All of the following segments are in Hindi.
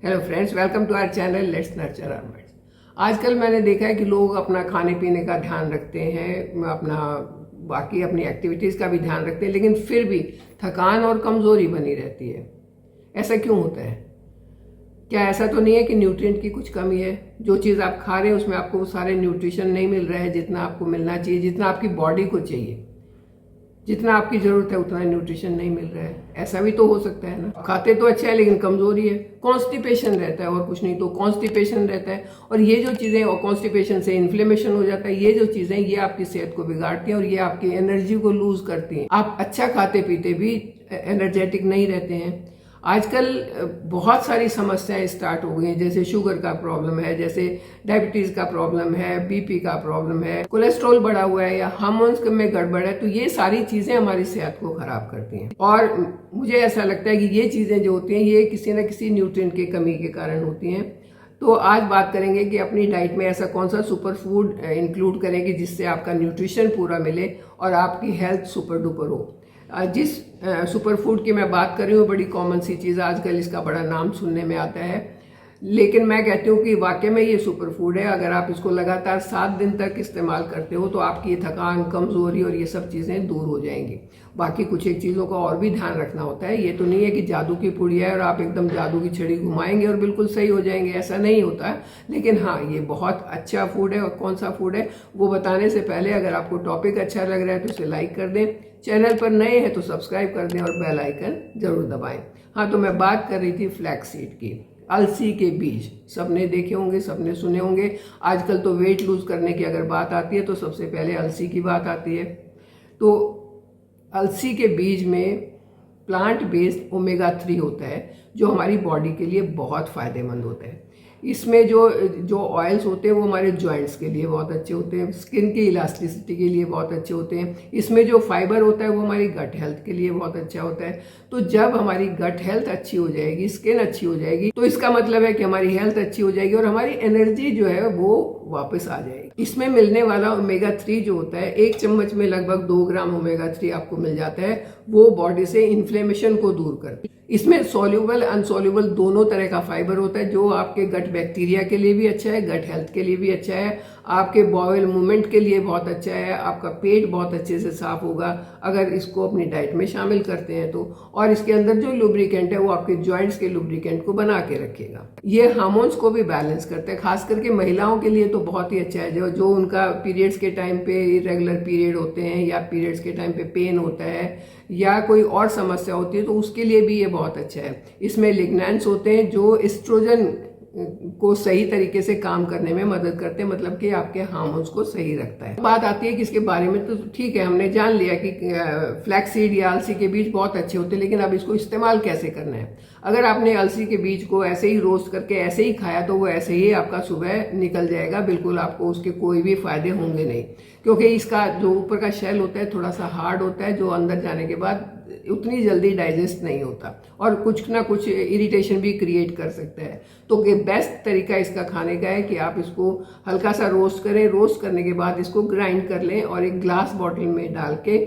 Hello friends, welcome to our channel let's nurture our minds. आजकल मैंने देखा है कि लोग अपना खाने पीने का ध्यान रखते हैं, अपना बाकी अपनी एक्टिविटीज़ का भी ध्यान रखते हैं, लेकिन फिर भी थकान और कमज़ोरी बनी रहती है। ऐसा क्यों होता है? क्या ऐसा तो नहीं है कि न्यूट्रिएंट की कुछ कमी है? जो चीज़ आप खा रहे हैं उसमें आपको वो सारे न्यूट्रिशन नहीं मिल रहा है जितना आपको मिलना चाहिए, जितना आपकी बॉडी को चाहिए, जितना आपकी ज़रूरत है उतना न्यूट्रिशन नहीं मिल रहा है। ऐसा भी तो हो सकता है ना। खाते तो अच्छा है लेकिन कमज़ोरी है, कॉन्स्टिपेशन रहता है और कुछ नहीं तो कॉन्स्टिपेशन रहता है। और ये जो चीज़ें, और कॉन्स्टिपेशन से इन्फ्लेमेशन हो जाता है, ये जो चीज़ें ये आपकी सेहत को बिगाड़ती हैं और ये आपकी एनर्जी को लूज़ करती हैं। आप अच्छा खाते पीते भी एनर्जेटिक नहीं रहते हैं। आजकल बहुत सारी समस्याएं स्टार्ट हो गई हैं, जैसे शुगर का प्रॉब्लम है, जैसे डायबिटीज़ का प्रॉब्लम है, बीपी का प्रॉब्लम है, कोलेस्ट्रॉल बढ़ा हुआ है या हार्मोन्स में गड़बड़ है। तो ये सारी चीज़ें हमारी सेहत को ख़राब करती हैं और मुझे ऐसा लगता है कि ये चीज़ें जो होती हैं ये किसी न किसी न्यूट्रिएंट की कमी के कारण होती हैं। तो आज बात करेंगे कि अपनी डाइट में ऐसा कौन सा सुपर फूड इंक्लूड करें कि जिससे आपका न्यूट्रिशन पूरा मिले और आपकी हेल्थ सुपर डुपर हो। जिस सुपर फूड की मैं बात कर रही हूँ बड़ी कॉमन सी चीज़, आजकल इसका बड़ा नाम सुनने में आता है, लेकिन मैं कहती हूँ कि वाकई में ये सुपर फूड है। अगर आप इसको लगातार 7 दिन तक इस्तेमाल करते हो तो आपकी थकान, कमज़ोरी और ये सब चीज़ें दूर हो जाएंगी। बाकी कुछ एक चीज़ों का और भी ध्यान रखना होता है। ये तो नहीं है कि जादू की पुड़िया है और आप एकदम जादू की छड़ी घुमाएंगे और बिल्कुल सही हो जाएंगे, ऐसा नहीं होता है। लेकिन हाँ, ये बहुत अच्छा फूड है। और कौन सा फूड है वो बताने से पहले अगर आपको टॉपिक अच्छा लग रहा है तो उसे लाइक कर दें, चैनल पर नए हैं तो सब्सक्राइब कर दें और बेल आइकन जरूर दबाएं। हाँ, तो मैं बात कर रही थी फ्लैक्स सीड की, अलसी के बीज। सबने देखे होंगे, सबने सुने होंगे। आजकल तो वेट लूज करने की अगर बात आती है तो सबसे पहले अलसी की बात आती है। तो अलसी के बीज में प्लांट बेस्ड ओमेगा 3 होता है जो हमारी बॉडी के लिए बहुत फ़ायदेमंद होता है। इसमें जो ऑयल्स होते हैं वो हमारे जॉइंट्स के लिए बहुत अच्छे होते हैं, स्किन की इलास्टिसिटी के लिए बहुत अच्छे होते हैं। इसमें जो फाइबर होता है वो हमारी गट हेल्थ के लिए बहुत अच्छा होता है। तो जब हमारी गट हेल्थ अच्छी हो जाएगी, स्किन अच्छी हो जाएगी, तो इसका मतलब है कि हमारी हेल्थ अच्छी हो जाएगी और हमारी एनर्जी जो है वो वापस आ जाएगी। इसमें मिलने वाला ओमेगा 3 जो होता है, 1 चम्मच में लगभग 2 ग्राम ओमेगा 3 आपको मिल जाता है। वो बॉडी से इन्फ्लेमेशन को दूर करती है। इसमें सोल्यूबल अनसोल्यूबल दोनों तरह का फाइबर होता है जो आपके गट बैक्टीरिया के लिए भी अच्छा है, गट हेल्थ के लिए भी अच्छा है, आपके बॉयल मूवमेंट के लिए बहुत अच्छा है, आपका पेट बहुत अच्छे से साफ होगा अगर इसको अपनी डाइट में शामिल करते हैं तो। और इसके अंदर जो लुब्रिकेंट है वो आपके जॉइंट्स के लुब्रिकेंट को बना के रखेगा। ये हार्मोन्स को भी बैलेंस करता है, खास करके महिलाओं के लिए तो बहुत ही अच्छा है। जो उनका पीरियड्स के टाइम पे इरेगुलर पीरियड होते हैं या पीरियड्स के टाइम पे पेन होता है या कोई और समस्या होती है तो उसके लिए भी ये बहुत अच्छा है। इसमें लिग्नैंट्स होते हैं जो एस्ट्रोजन को सही तरीके से काम करने में मदद करते हैं, मतलब कि आपके हार्मोन्स को सही रखता है। बात आती है कि इसके बारे में तो ठीक है, हमने जान लिया कि फ्लैक्स सीड या अलसी के बीज बहुत अच्छे होते हैं, लेकिन अब इसको इस्तेमाल कैसे करना है। अगर आपने अलसी के बीज को ऐसे ही रोस्ट करके ऐसे ही खाया तो वो ऐसे ही आपका सुबह निकल जाएगा, बिल्कुल आपको उसके कोई भी फायदे होंगे नहीं, क्योंकि इसका जो ऊपर का शेल होता है थोड़ा सा हार्ड होता है जो अंदर जाने के बाद उतनी जल्दी डाइजेस्ट नहीं होता और कुछ ना कुछ इरिटेशन भी क्रिएट कर सकता है। तो बेस्ट तरीका इसका खाने का है कि आप इसको हल्का सा रोस्ट करें, रोस्ट करने के बाद इसको ग्राइंड कर लें और एक ग्लास बॉटल में डाल के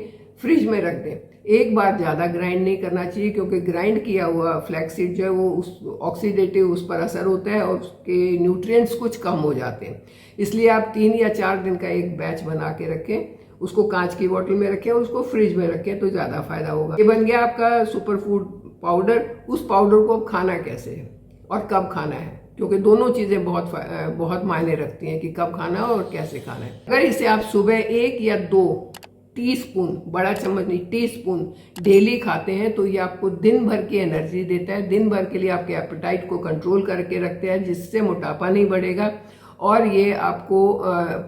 फ्रिज में रख दें। एक बार ज़्यादा ग्राइंड नहीं करना चाहिए क्योंकि ग्राइंड किया हुआ फ्लैक्सीड जो है वो उस ऑक्सीडेटिव उस पर असर होता है और उसके न्यूट्रिएंट्स कुछ कम हो जाते हैं। इसलिए आप 3 या 4 दिन का एक बैच बना के रखें, उसको कांच की बोतल में रखें और उसको फ्रिज में रखें तो ज़्यादा फायदा होगा। ये बन गया आपका सुपर फूड पाउडर। उस पाउडर को खाना कैसे है और कब खाना है, क्योंकि दोनों चीज़ें बहुत मायने रखती हैं कि कब खाना है और कैसे खाना है। अगर इसे आप सुबह 1 या 2 टीस्पून, बड़ा चम्मच नहीं, टीस्पून डेली खाते हैं तो ये आपको दिन भर की एनर्जी देता है, दिन भर के लिए आपके एपेटाइट को कंट्रोल करके रखते हैं, जिससे मोटापा नहीं बढ़ेगा और ये आपको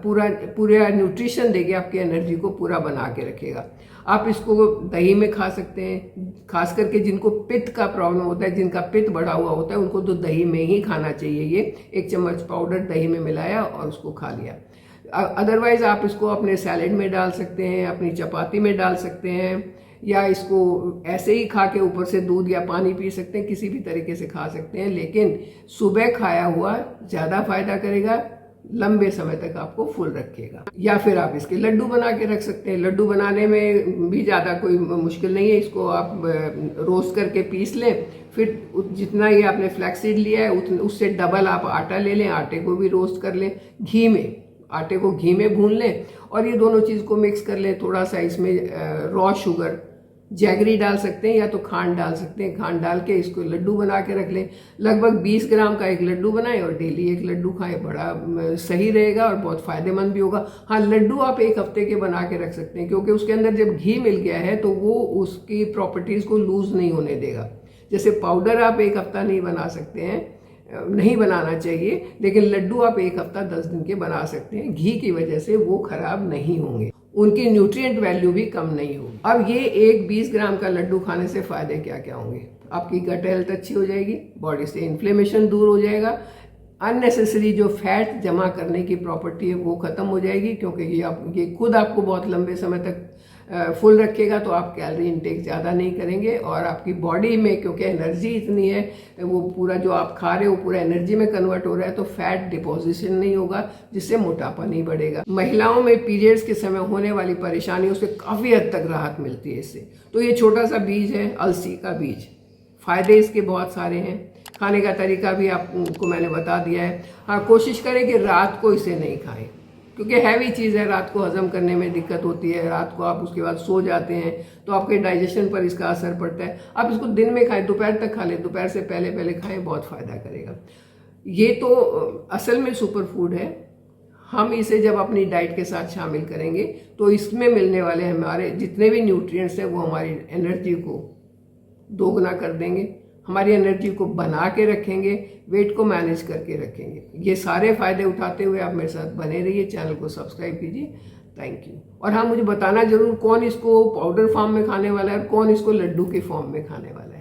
पूरा न्यूट्रिशन देके आपकी एनर्जी को पूरा बना के रखेगा। आप इसको दही में खा सकते हैं, खास करके जिनको पित्त का प्रॉब्लम होता है, जिनका पित्त बढ़ा हुआ होता है, उनको तो दही में ही खाना चाहिए। ये 1 चम्मच पाउडर दही में मिलाया और उसको खा लिया। अदरवाइज आप इसको अपने सैलेड में डाल सकते हैं, अपनी चपाती में डाल सकते हैं, या इसको ऐसे ही खा के ऊपर से दूध या पानी पी सकते हैं, किसी भी तरीके से खा सकते हैं। लेकिन सुबह खाया हुआ ज़्यादा फायदा करेगा, लंबे समय तक आपको फुल रखेगा। या फिर आप इसके लड्डू बना के रख सकते हैं। लड्डू बनाने में भी ज़्यादा कोई मुश्किल नहीं है। इसको आप रोस्ट करके पीस लें, फिर जितना ये आपने फ्लैक्सीड लिया है उससे डबल आप आटा ले लें, आटे को भी रोस्ट कर लें घी में, आटे को घी में भून लें और ये दोनों चीज़ को मिक्स कर लें। थोड़ा सा इसमें रॉ शुगर, जैगरी डाल सकते हैं या तो खांड डाल सकते हैं। खांड डाल के इसको लड्डू बना के रख लें। लगभग 20 ग्राम का एक लड्डू बनाएं और डेली एक लड्डू खाएं, बड़ा सही रहेगा और बहुत फायदेमंद भी होगा। हाँ, लड्डू आप एक हफ्ते के बना के रख सकते हैं क्योंकि उसके अंदर जब घी मिल गया है तो वो उसकी प्रॉपर्टीज़ को लूज नहीं होने देगा। जैसे पाउडर आप एक हफ्ता नहीं बना सकते हैं, नहीं बनाना चाहिए, लेकिन लड्डू आप एक हफ्ता 10 दिन के बना सकते हैं। घी की वजह से वो खराब नहीं होंगे, उनकी न्यूट्रिएंट वैल्यू भी कम नहीं होगी। अब ये एक 20 ग्राम का लड्डू खाने से फायदे क्या क्या होंगे? आपकी गट हेल्थ अच्छी हो जाएगी, बॉडी से इन्फ्लेमेशन दूर हो जाएगा, अननेसेसरी जो फैट जमा करने की प्रॉपर्टी है वो खत्म हो जाएगी क्योंकि ये खुद आपको बहुत लंबे समय तक फुल रखेगा। तो आप कैलोरी इनटेक ज़्यादा नहीं करेंगे और आपकी बॉडी में क्योंकि एनर्जी इतनी है, वो पूरा जो आप खा रहे हो पूरा एनर्जी में कन्वर्ट हो रहा है, तो फैट डिपोजिशन नहीं होगा जिससे मोटापा नहीं बढ़ेगा। महिलाओं में पीरियड्स के समय होने वाली परेशानियों से काफ़ी हद तक राहत मिलती है इससे। तो ये छोटा सा बीज है अलसी का बीज, फ़ायदे इसके बहुत सारे हैं। खाने का तरीका भी आपको मैंने बता दिया है। हाँ, कोशिश करें कि रात को इसे नहीं खाएं क्योंकि हैवी चीज़ है, रात को हजम करने में दिक्कत होती है। रात को आप उसके बाद सो जाते हैं तो आपके डाइजेशन पर इसका असर पड़ता है। आप इसको दिन में खाएं, दोपहर तक खा लें, दोपहर से पहले पहले खाएं, बहुत फ़ायदा करेगा। ये तो असल में सुपर फूड है। हम इसे जब अपनी डाइट के साथ शामिल करेंगे तो इसमें मिलने वाले हमारे जितने भी न्यूट्रिएंट्स हैं वो हमारी एनर्जी को दोगुना कर देंगे, हमारी एनर्जी को बना के रखेंगे, वेट को मैनेज करके रखेंगे। ये सारे फायदे उठाते हुए आप मेरे साथ बने रहिए, चैनल को सब्सक्राइब कीजिए। Thank you. और हाँ, मुझे बताना जरूर कौन इसको पाउडर फॉर्म में खाने वाला है और कौन इसको लड्डू के फॉर्म में खाने वाला है।